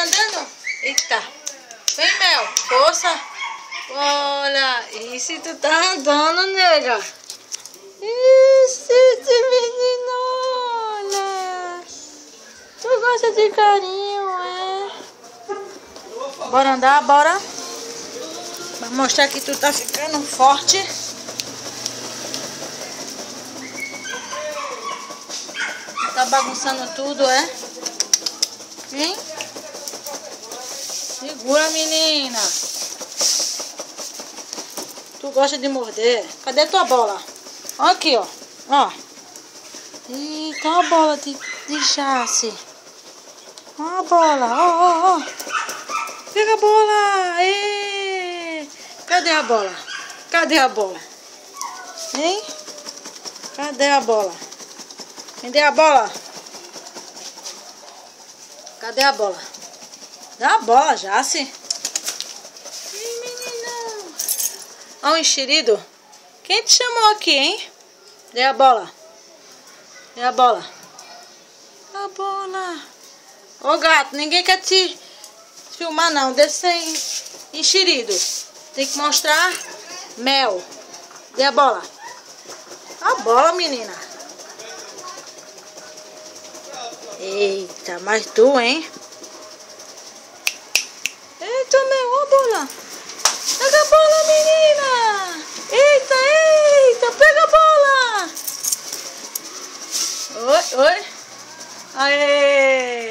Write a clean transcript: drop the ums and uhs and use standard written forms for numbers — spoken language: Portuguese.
andando? Eita. Vem, Mel. Força. Olha. Isso, tu tá andando, nega. Isso, esse menino. Olha. Tu gosta de carinho, é? Bora andar, bora. Vai mostrar que tu tá ficando forte. Tá bagunçando tudo, é? Hein? Segura, menina. Tu gosta de morder. Cadê tua bola? Ó aqui, ó. Ó. Eita, a bola de jace. Ó a bola. Ó, ó, ó. Pega a bola. Ê. Cadê a bola? Cadê a bola? Hein? Cadê a bola? Cadê a bola? Cadê a bola? Dá a bola, Jace. Ih, menina. Ó o enxerido. Quem te chamou aqui, hein? Dê a bola. Dê a bola. A bola. Ô, gato, ninguém quer te filmar, não. Deixa sem enxerido. Tem que mostrar Mel. Dê a bola. A bola, menina. Eita, mas tu, hein? Eita, Mel, ó a bola. Pega a bola, menina. Eita, eita, pega a bola. Oi, oi. Aê.